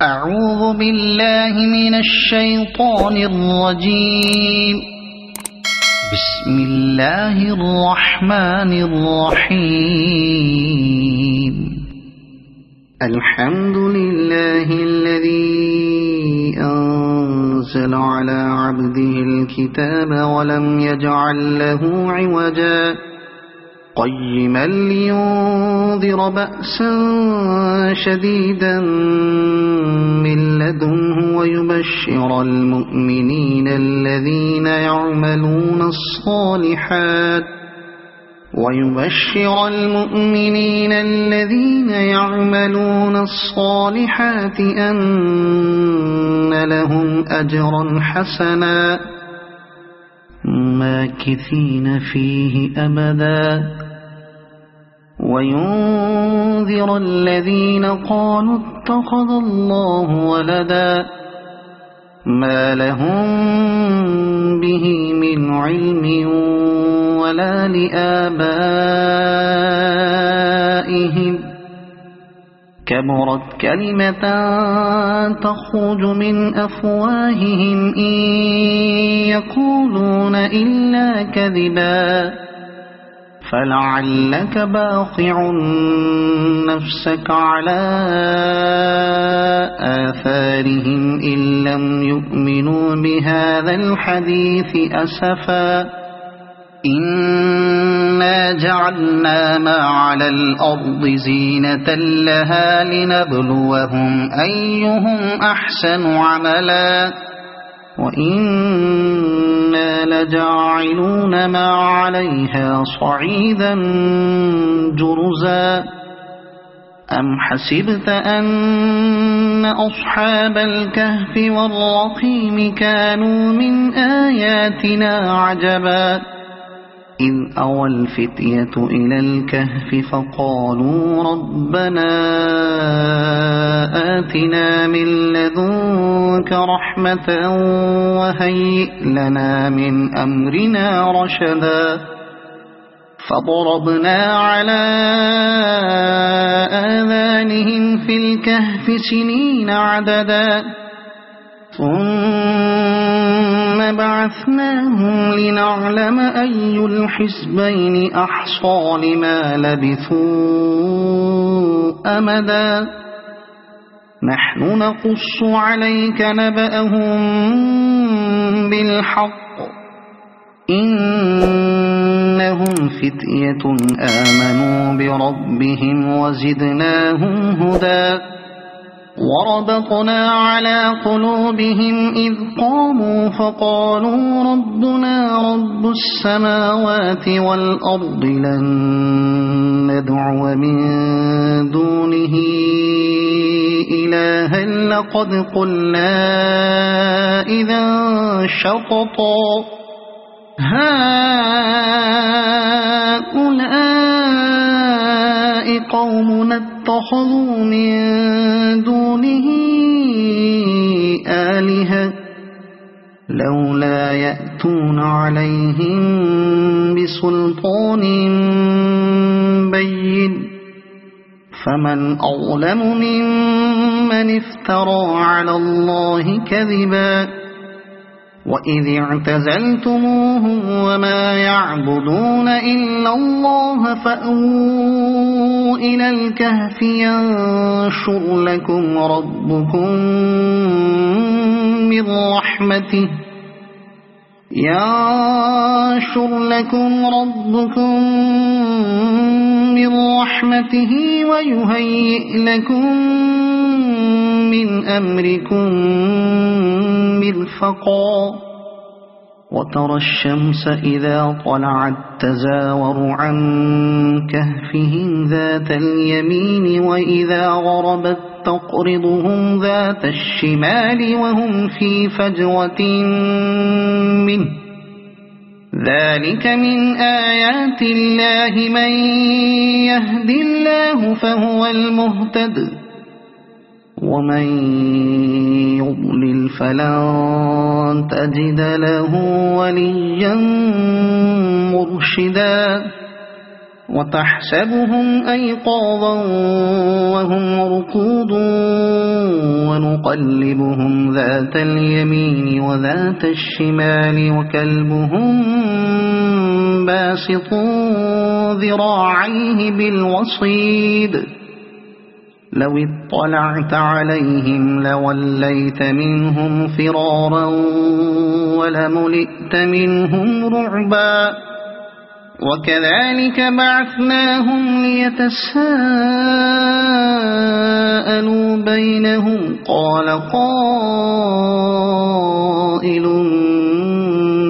أعوذ بالله من الشيطان الرجيم. بسم الله الرحمن الرحيم. الحمد لله الذي أنزل على عبده الكتاب ولم يجعل له عوجا قيما لينذر بأسا شديدا من لدنه ويبشر المؤمنين الذين يعملون الصالحات أن لهم أجرا حسنا ماكثين فيه أبدا وينذر الذين قالوا اتخذ الله ولدا ما لهم به من علم ولا لآبائهم كبرت كلمة تخرج من أفواههم إن يقولون إلا كذبا فلعلك باخع نفسك على آثارهم إن لم يؤمنوا بهذا الحديث أسفا إنا جعلنا ما على الأرض زينة لها لنبلوهم أيهم أحسن عملا وإنا لجاعلون ما عليها صعيدا جرزا أم حسبت أن أصحاب الكهف والرقيم كانوا من آياتنا عجبا إذ أوى الفتية إلى الكهف فقالوا ربنا آتنا من لدنك رحمة وهيئ لنا من أمرنا رشدا فضربنا على آذانهم في الكهف سنين عددا ثم بعثناهم لنعلم أي الحزبين أحصى لما لبثوا أمدا نحن نقص عليك نبأهم بالحق إنهم فتية آمنوا بربهم وزدناهم هدى وربطنا على قلوبهم إذ قاموا فقالوا ربنا رب السماوات والأرض لن ندعو من دونه إلها لقد قلنا إذا شططا هؤلاء قومنا اتخذوا من دونه آلهة لولا يأتون عليهم بسلطان بين فمن أظلم ممن افترى على الله كذبا وإذ اعتزلتموهم وما يعبدون إلا الله فأووا إلى الكهف ينشر لكم ربكم من رحمته ويهيئ لكم من أمركم مرفقا وترى الشمس إذا طلعت تزاور عن كهفهم ذات اليمين وإذا غربت تقرضهم ذات الشمال وهم في فجوة منه ذلك من آيات الله من يهد الله فهو المهتد ومن يضلل فلن تجد له وليا مرشدا وتحسبهم أيقاظا وهم رقود ونقلبهم ذات اليمين وذات الشمال وكلبهم باسط ذراعيه بالوصيد لو اطلعت عليهم لوليت منهم فرارا ولملئت منهم رعبا وكذلك بعثناهم ليتساءلوا بينهم قال قائل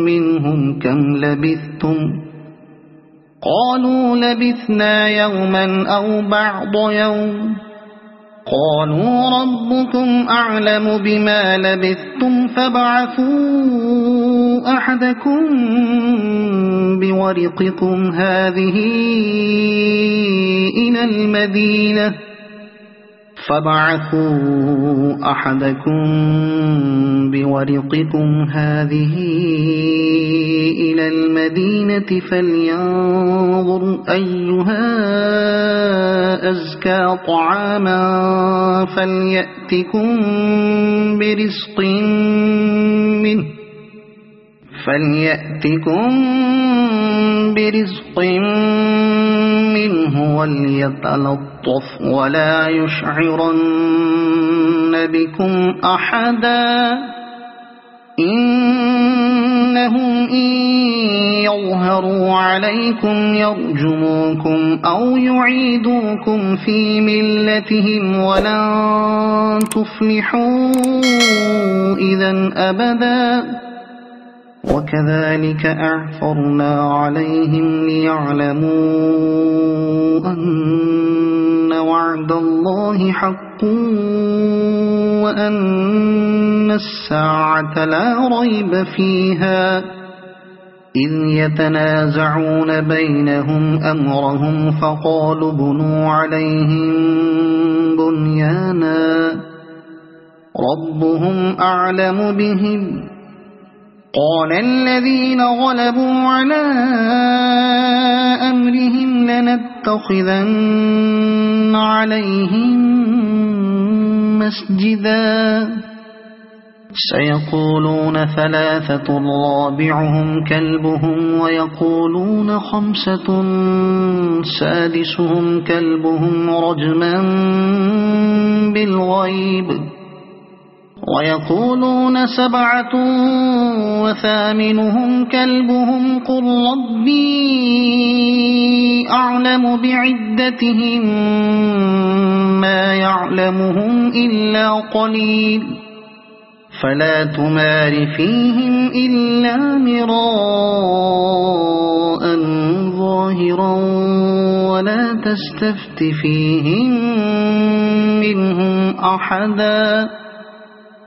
منهم كم لبثتم قالوا لبثنا يوما أو بعض يوم قالوا ربكم أعلم بما لبثتم فابعثوا أحدكم بورقكم هذه إلى المدينة فلينظر أيها أزكى طعاما فليأتكم برزق منه وليتلطف ولا يشعرن بكم أحدا إنهم إن يظهروا عليكم يرجموكم أو يعيدوكم في ملتهم ولن تفلحوا إذا أبدا وكذلك أعثرنا عليهم ليعلموا أن وعد الله حق وأن الساعة لا ريب فيها إذ يتنازعون بينهم أمرهم فقالوا بنوا عليهم بنيانا ربهم أعلم بهم قال الذين غلبوا على أمرهم لنتخذن عليهم مسجدا سيقولون ثلاثة رابعهم كلبهم ويقولون خمسة سادسهم كلبهم رجما بالغيب ويقولون سبعة وثامنهم كلبهم قل ربي أعلم بعدتهم ما يعلمهم إلا قليل فلا تمار فيهم إلا مراء ظاهرا ولا تستفت فيهم منهم أحدا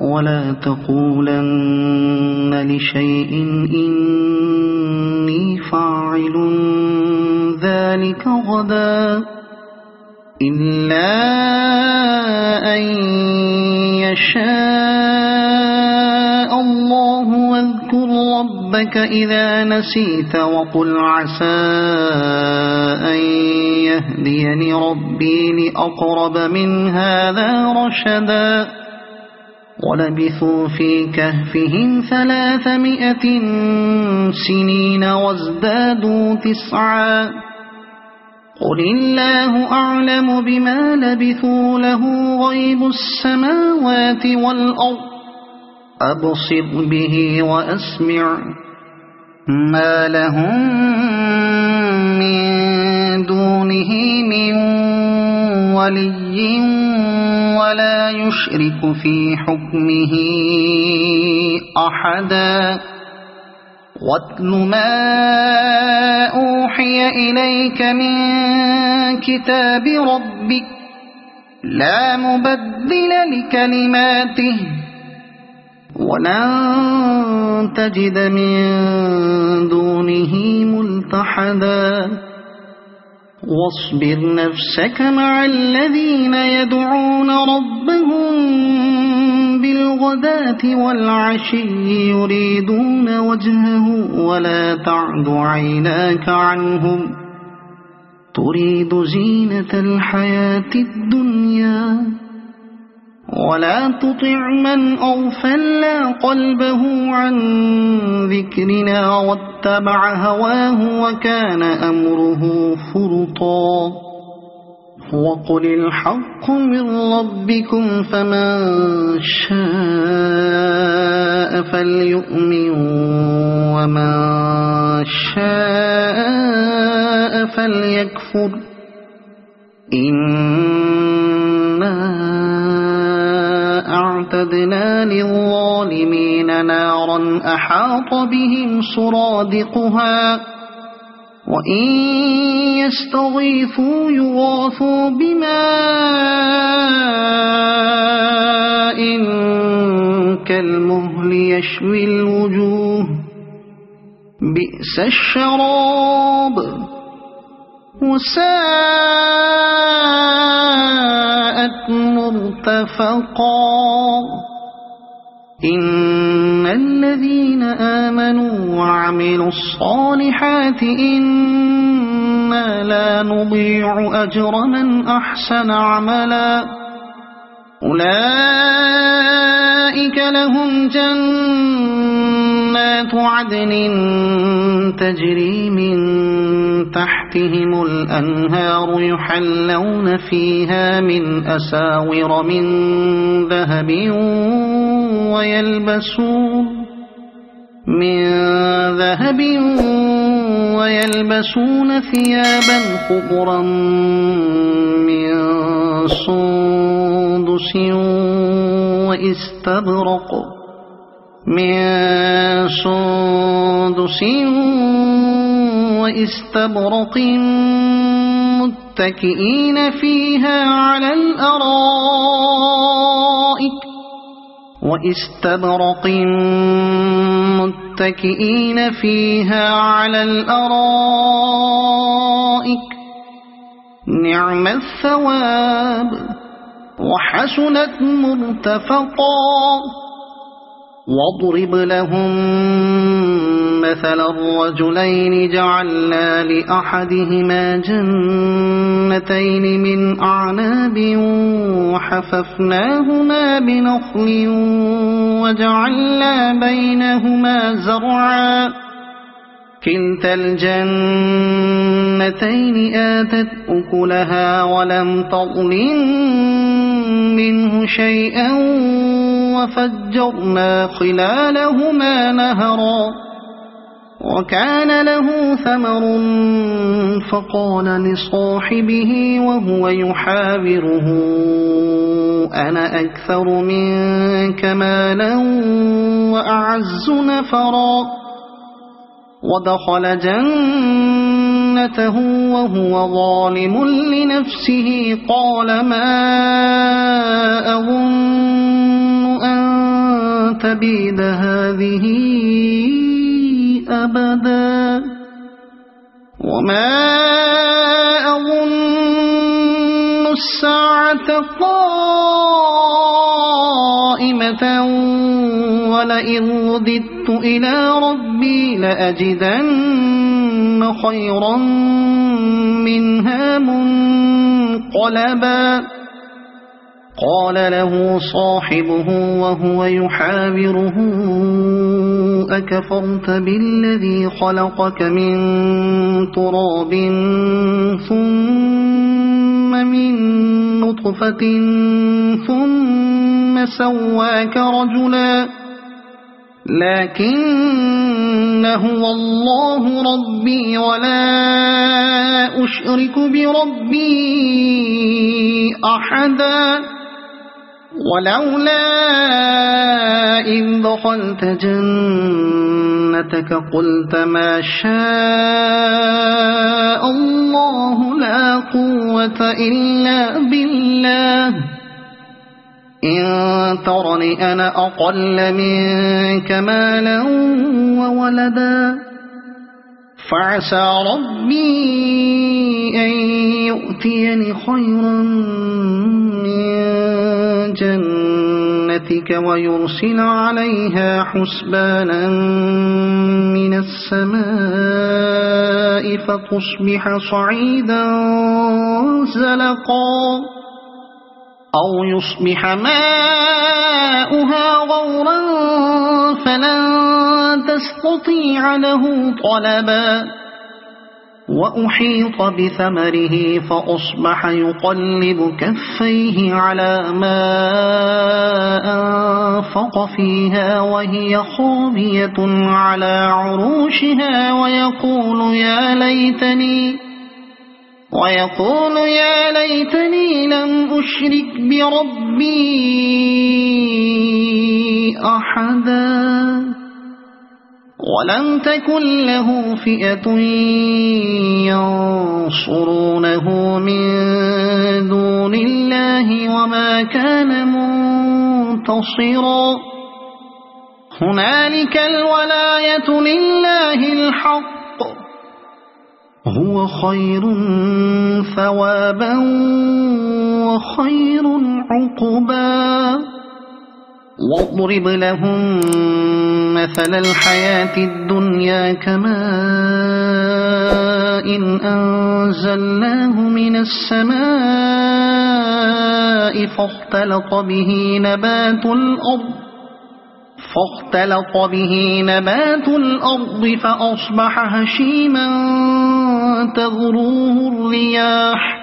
ولا تقولن لشيء إني فاعل ذلك غدا إلا أن يشاء الله واذكر ربك إذا نسيت وقل عسى أن يهديني ربي لأقرب من هذا رشدا ولبثوا في كهفهم 300 سنين وازدادوا 9 قل الله أعلم بما لبثوا له غيب السماوات والأرض أبصر به وأسمع ما لهم من دونه من ولي ولا يشرك في حكمه أحدا واتل ما أوحي إليك من كتاب ربك لا مبدل لكلماته ولن تجد من دونه ملتحدا واصبر نفسك مع الذين يدعون ربهم بالغداة والعشي يريدون وجهه ولا تعد عيناك عنهم تريد زينة الحياة الدنيا ولا تطع من أغفلنا قلبه عن ذكرنا واتبع هواه وكان أمره فرطا وقل الحق من ربكم فمن شاء فليؤمن ومن شاء فليكفر إنا أعتدنا للظالمين نارا أحاط بهم سرادقها وإن يستغيثوا يغاثوا بماء كالمهل يشوي الوجوه بئس الشراب وساءت مرتفقا إن الذين آمنوا وعملوا الصالحات إنا لا نضيع أجر من أحسن عملا أولئك لهم جنات عدن تجري من تحتهم الأنهار يحلون فيها من أساور من ذهب ويلبسون ثيابا خضرا من سندس واستبرق متكئين فيها على الأرائك نعم الثواب وحسنت مرتفقا واضرب لهم مثل الرجلين جعلنا لأحدهما جنتين من أعناب وحففناهما بنخل وجعلنا بينهما زرعا كلتا الجنتين آتت أكلها ولم تظلم منه شيئا وفجرنا خلالهما نهرا وكان له ثمر فقال لصاحبه وهو يحاوره أنا أكثر منك مالا وأعز نفرا ودخل جنته وهو ظالم لنفسه قال ما أظن أن تبيد هذه أبدا وما أظن الساعة قائمة ولئن رددت إلى ربي لأجدن خيرا منها منقلبا قال له صاحبه وهو يحاوره أكفرت بالذي خلقك من تراب ثم من نطفة ثم سواك رجلا لكن هو الله ربي ولا أشرك بربي أحدا ولولا إذ دخلت جنتك قلت ما شاء الله لا قوة إلا بالله إن ترني أنا أقل منك مالا وولدا فعسى ربي أن يؤتيني خيرا من جنتك ويرسل عليها حسبانا من السماء فتصبح صعيدا زلقا أو يصبح ماؤها غورا فلن تستطيع له طلبا وأحيط بثمره فأصبح يقلب كفيه على ما أنفق فيها وهي خاوية على عروشها ويقول يا ليتني لم أشرك بربي أحدا ولم تكن له فئة ينصرونه من دون الله وما كان منتصرا هنالك الولاية لله الحق هو خير ثوابا وخير عقبا واضرب لهم مثل الحياة الدنيا كماء أنزلناه من السماء فاختلط به نبات الأرض فأصبح هشيما تذروه الرياح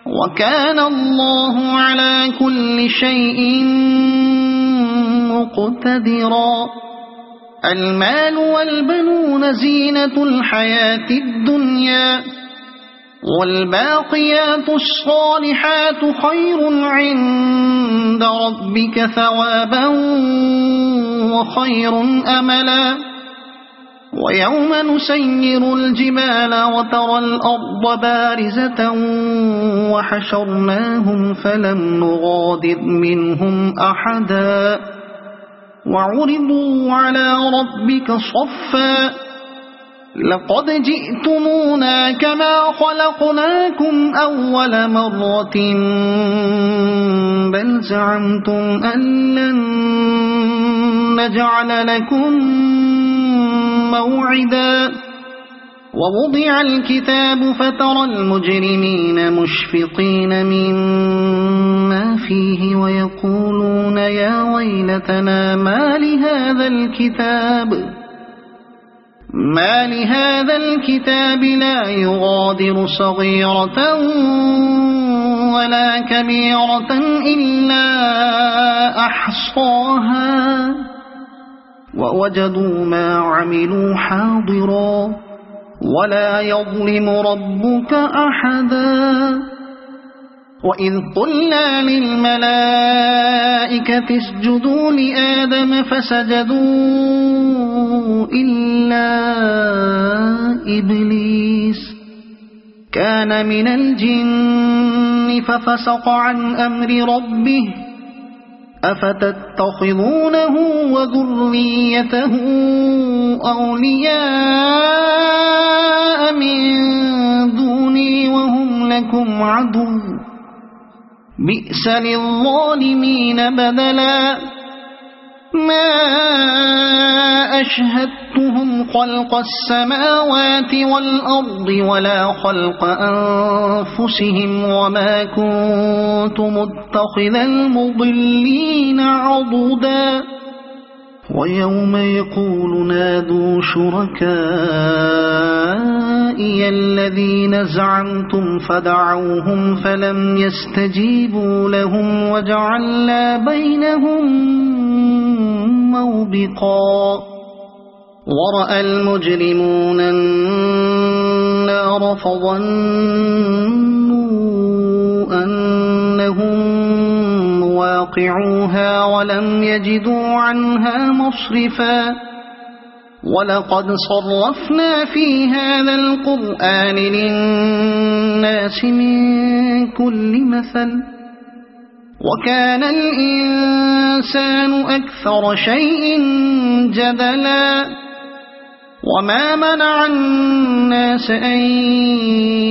وكان الله على كل شيء مقتدرا المال والبنون زينة الحياة الدنيا والباقيات الصالحات خير عند ربك ثوابا وخير أملا ويوم نسير الجبال وترى الأرض بارزة وحشرناهم فلم نغادر منهم أحدا وعرضوا على ربك صفا لقد جئتمونا كما خلقناكم أول مرة بل زعمتم أن لن نجعل لكم موعدا ووضع الكتاب فترى المجرمين مشفقين مما فيه ويقولون يا ويلتنا ما لهذا الكتاب لا يغادر صغيرة ولا كبيرة إلا أحصاها ووجدوا ما عملوا حاضرا ولا يظلم ربك أحدا وإذ قلنا للملائكة اسجدوا لآدم فسجدوا إلا إبليس كان من الجن ففسق عن أمر ربه أفتتخذونه وذريته أولياء من دوني وهم لكم عدو بئس للظالمين بدلا ما أشهدتهم خلق السماوات والأرض ولا خلق أنفسهم وما كنت متخذ المضلين عضدا ويوم يقول نادوا شركائي الذين زعمتم فدعوهم فلم يستجيبوا لهم وجعلنا بينهم موبقا ورأى المجرمون النار فظنوا أنهم مواقعوها ولم يجدوا عنها مصرفا ولقد صرفنا في هذا القرآن للناس من كل مثل وكان الإنسان أكثر شيء جدلا وما منع الناس أن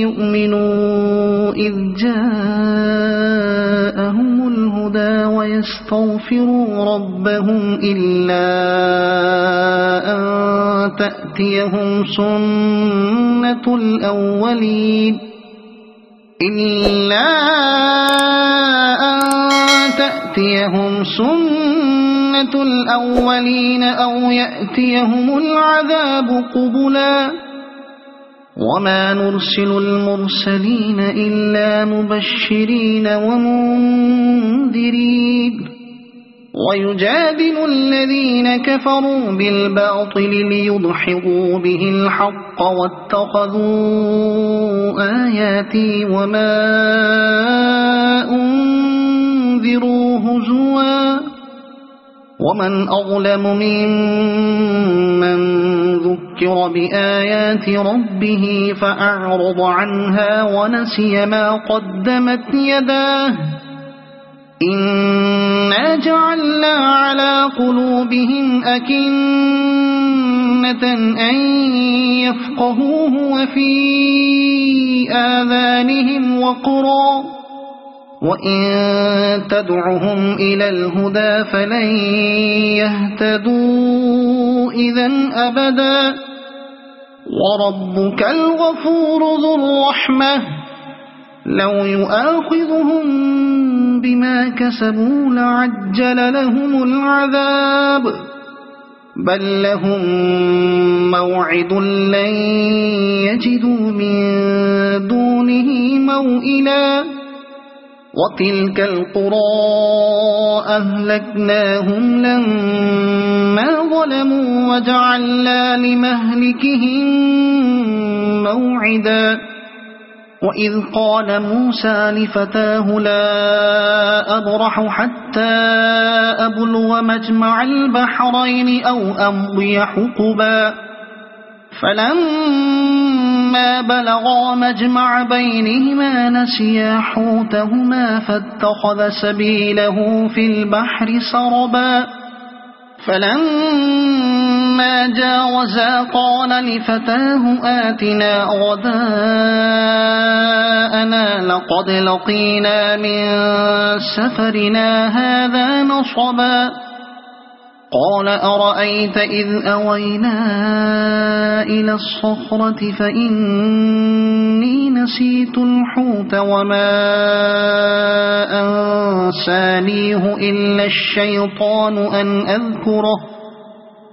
يؤمنوا إذ جاءهم الهدى ويستغفروا ربهم إلا أن تأتيهم سنة الأولين إلا أن تأتيهم سنة الأولين أو يأتيهم العذاب قبلا وما نرسل المرسلين إلا مبشرين ومنذرين ويجادل الذين كفروا بالباطل ليدحضوا به الحق واتخذوا آياتي وما أنذروا هزوا ومن أظلم ممن ذكر بآيات ربه فأعرض عنها ونسي ما قدمت يداه إنا جعلنا على قلوبهم أكنة أن يفقهوه وفي آذانهم وقرا وإن تدعهم إلى الهدى فلن يهتدوا إذن أبدا وربك الغفور ذو الرحمة لو يؤاخذهم بما كسبوا لعجل لهم العذاب بل لهم موعد لن يجدوا من دونه موئلا وتلك القرى أهلكناهم لما ظلموا وجعلنا لمهلكهم موعدا وإذ قال موسى لفتاه لا أبرح حتى أبلغ مجمع البحرين أو أمضي حقبا فلما بلغا مجمع بينهما نسيا حوتهما فاتخذ سبيله في البحر سربا فلما جاوزا قال لفتاه آتنا غداءنا لقد لقينا من سفرنا هذا نصبا قال أرأيت إذ أوينا إلى الصخرة فإني نسيت الحوت وما أنسانيه إلا الشيطان أن أذكره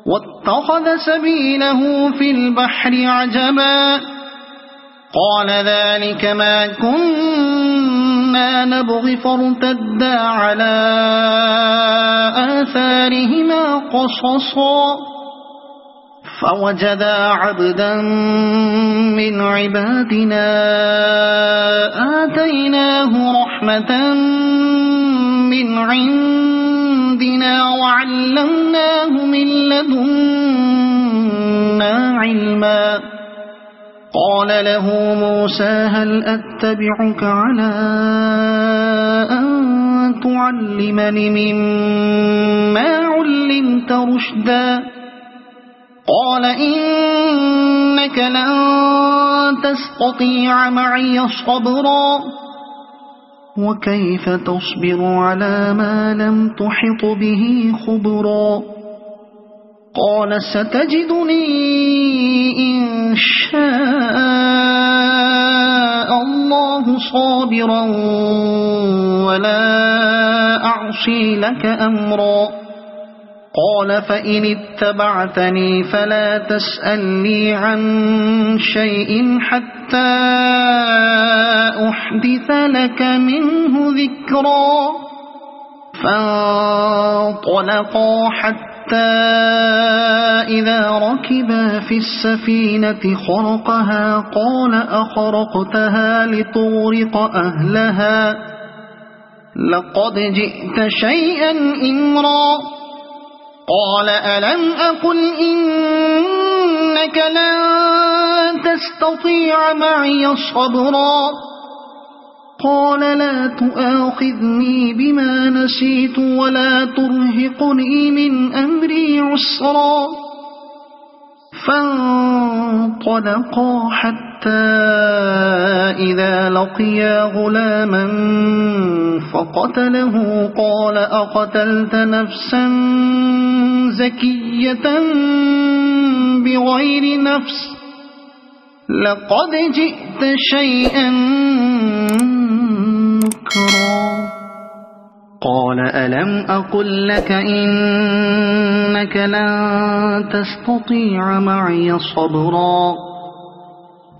واتخذ سبيله في البحر عجبا قال ذلك ما كنا نبغي فارتدا على آثارهما قصصا فوجدا عبدا من عبادنا آتيناه رحمة من عندنا وعلمناه من لدنا علما قال له موسى هل أتبعك على أن تعلمني مما علمت رشدا قال إنك لن تستطيع معي صبرا وكيف تصبر على ما لم تحط به خبرا قال ستجدني إن شاء الله صابرا ولا أعصي لك أمرا قال فإن اتبعتني فلا تسألني عن شيء حتى أحدث لك منه ذكرا فانطلقا حتى إذا ركبا في السفينة خرقها قال أخرقتها لتغرق أهلها لقد جئت شيئا إمرا قال ألم أقل إنك لن تستطيع معي صبرا قال لا تؤاخذني بما نسيت ولا ترهقني من أمري عسرا فانطلقا حتى إذا لقيا غلاما فقتله قال أقتلت نفسا زكية بغير نفس لقد جئت شيئا نكرا قال ألم أقل لك إنك لن تستطيع معي صبرا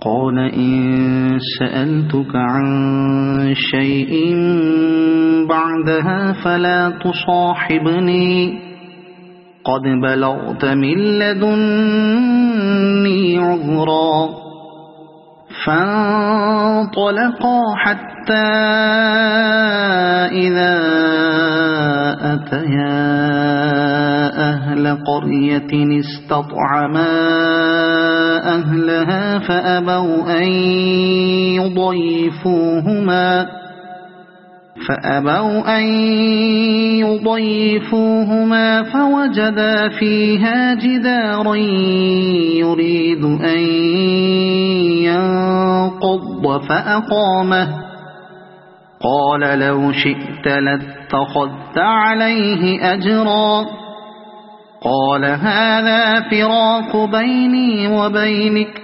قال إن سألتك عن شيء بعدها فلا تصاحبني قد بلغت من لدني عذرا فانطلقا حتى إذا أتيا أهل قرية استطعما أهلها فأبوا أن يضيفوهما فوجدا فيها جدارا يريد أن ينقض فأقامه قال لو شئت لاتخذت عليه أجرا قال هذا فراق بيني وبينك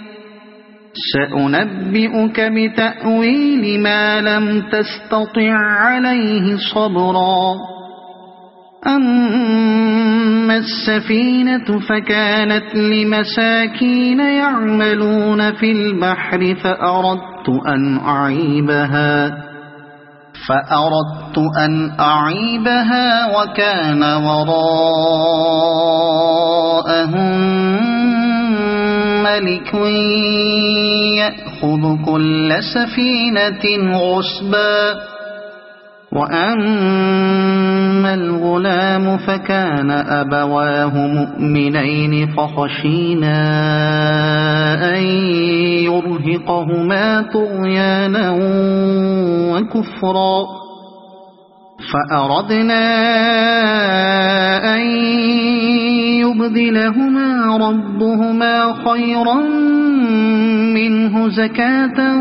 سأنبئك بتأويل ما لم تستطع عليه صبرا أما السفينة فكانت لمساكين يعملون في البحر فأردت أن أعيبها وكان وراءهم ملك يأخذ كل سفينة غصبا وأما الغلام فكان أبواه مؤمنين فخشينا أن يرهقهما طغيانا وكفرا فأردنا أن يبدلهما ربهما خيرا منه زكاة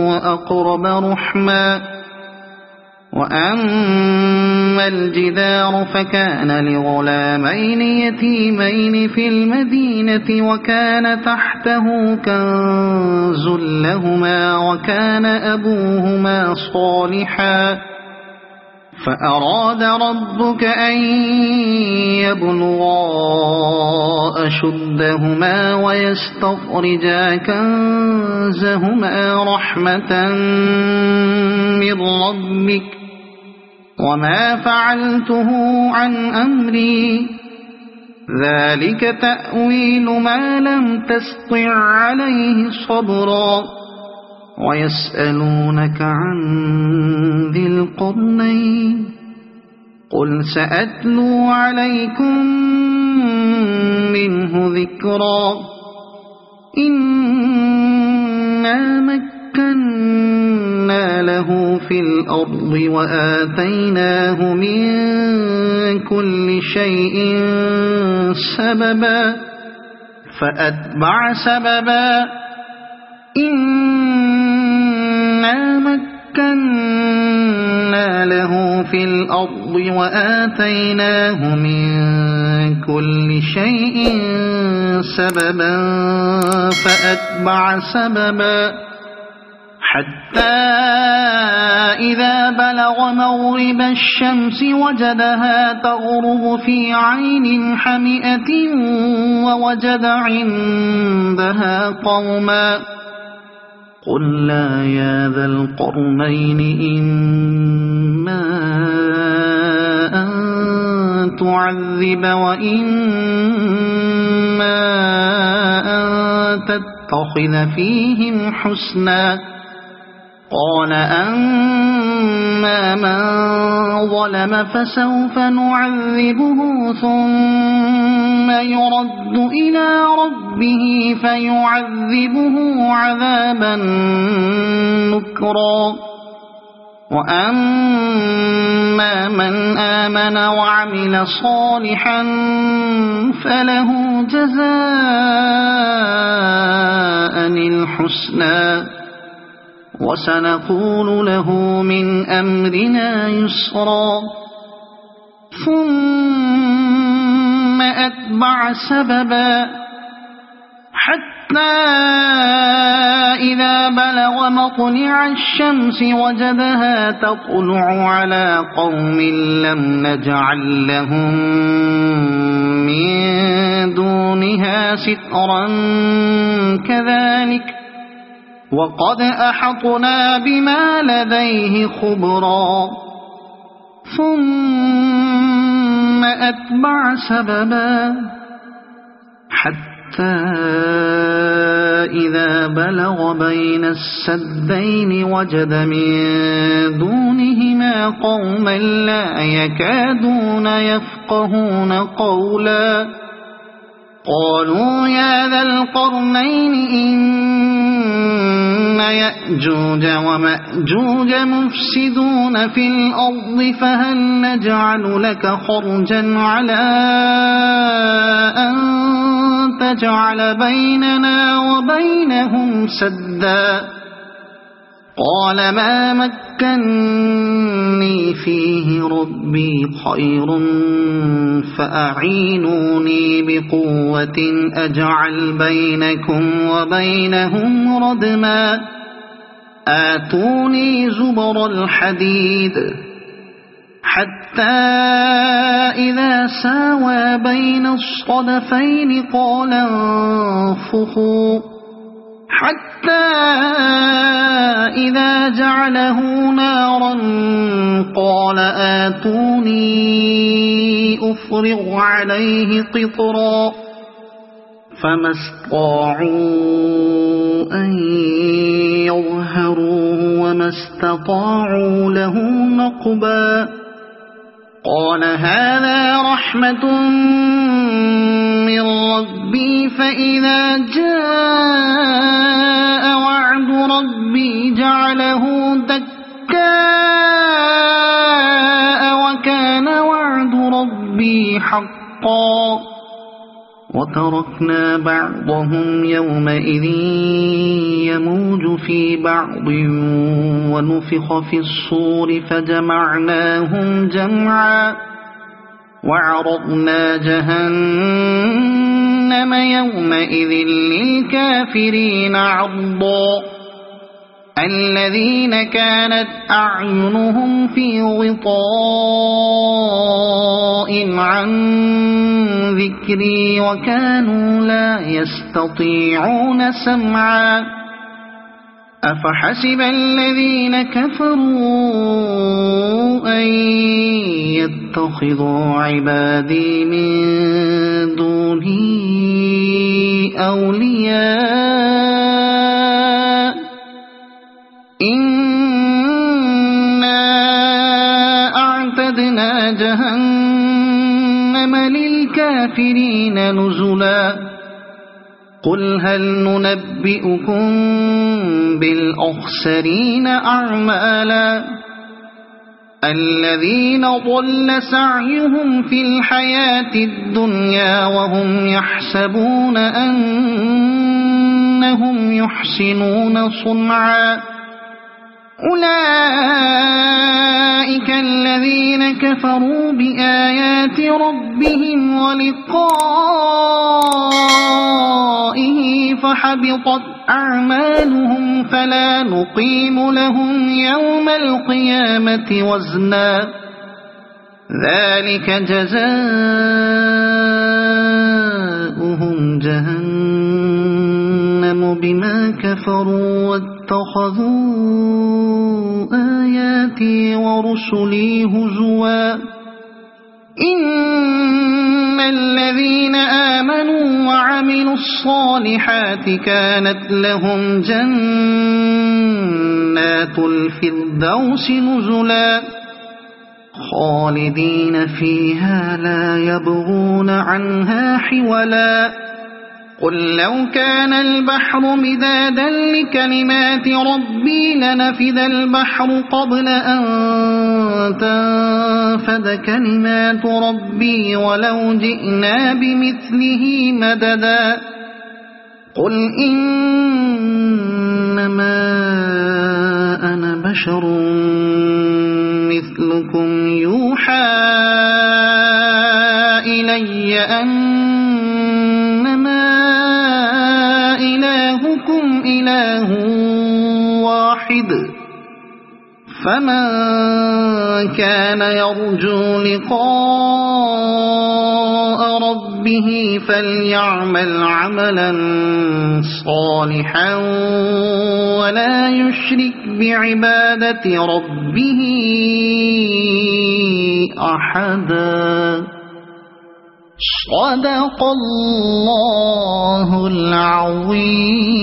وأقرب رحما وأما الجدار فكان لغلامين يتيمين في المدينة وكان تحته كنز لهما وكان أبوهما صالحا فأراد ربك أن يبلغا أشدهما ويستخرجا كنزهما رحمة من ربك وما فعلته عن أمري ذلك تأويل ما لم تستطع عليه صبرا ويسألونك عن ذي القرنين قل سأتلو عليكم منه ذكرا إنا مكنا له في الأرض وآتيناه من كل شيء سببا فأتبع سببا إنا مكنا له في الأرض وآتيناه من كل شيء سببا فأتبع سببا حتى إذا بلغ مغرب الشمس وجدها تغرب في عين حمئة ووجد عندها قوما قلنا يا ذا القرنين إما أن تعذب وإما أن تتخذ فيهم حسنا قال أما من ظلم فسوف نعذبه ثم يرد إلى ربه فيعذبه عذابا نكرا وأما من آمن وعمل صالحا فله جزاء الحسنى وسنقول له من أمرنا يسرا ثم أتبع سببا حتى إذا بلغ مطلع الشمس وجدها تطلع على قوم لم نجعل لهم من دونها سترا كذلك وقد أحطنا بما لديه خبرا ثم أتبع سببا حتى إذا بلغ بين السدين وجد من دونهما قوما لا يكادون يفقهون قولا قالوا يا ذا القرنين إن يأجوج ومأجوج مفسدون في الأرض فهل نجعل لك خرجا على أن تجعل بيننا وبينهم سدا قال ما مكني فيه ربي خير فأعينوني بقوة أجعل بينكم وبينهم ردما آتوني زبر الحديد حتى إذا ساوى بين الصدفين قال انفخوا حتى إذا جعله نارا قال آتوني أفرغ عليه قطرا فما استطاعوا أن يظهروه وما استطاعوا له نقبا قال هذا رحمة من ربي فإذا جاء وعد ربي جعله دكاء وكان وعد ربي حقا وتركنا بعضهم يومئذ يموج في بعض ونفخ في الصور فجمعناهم جمعا وعرضنا جهنم يومئذ للكافرين عرضا الذين كانت أعينهم في غطاء عن ذكري وكانوا لا يستطيعون سمعا أفحسب الذين كفروا أن يتخذوا عبادي من دوني أولياء إنا أعتدنا جهنم للكافرين نزلا قل هل ننبئكم بالأخسرين أعمالا الذين ضل سعيهم في الحياة الدنيا وهم يحسبون أنهم يحسنون صنعا أولئك الذين كفروا بآيات ربهم ولقائه فحبطت أعمالهم فلا نقيم لهم يوم القيامة وزنا ذلك جزاؤهم جهنم بما كفروا واتخذوا آياتي ورسلي هزوا إن الذين آمنوا وعملوا الصالحات كانت لهم جنات الفردوس نزلا خالدين فيها لا يبغون عنها حولا قل لو كان البحر مدادا لكلمات ربي لنفد البحر قبل أن تنفد كلمات ربي ولو جئنا بمثله مددا قل إنما أنا بشر مثلكم يوحى إلي أنما إلهكم إله واحد فمن كان يرجو لقاء ربه فليعمل عملا صالحا ولا يشرك بعبادة ربه أحدا. صدق الله العظيم.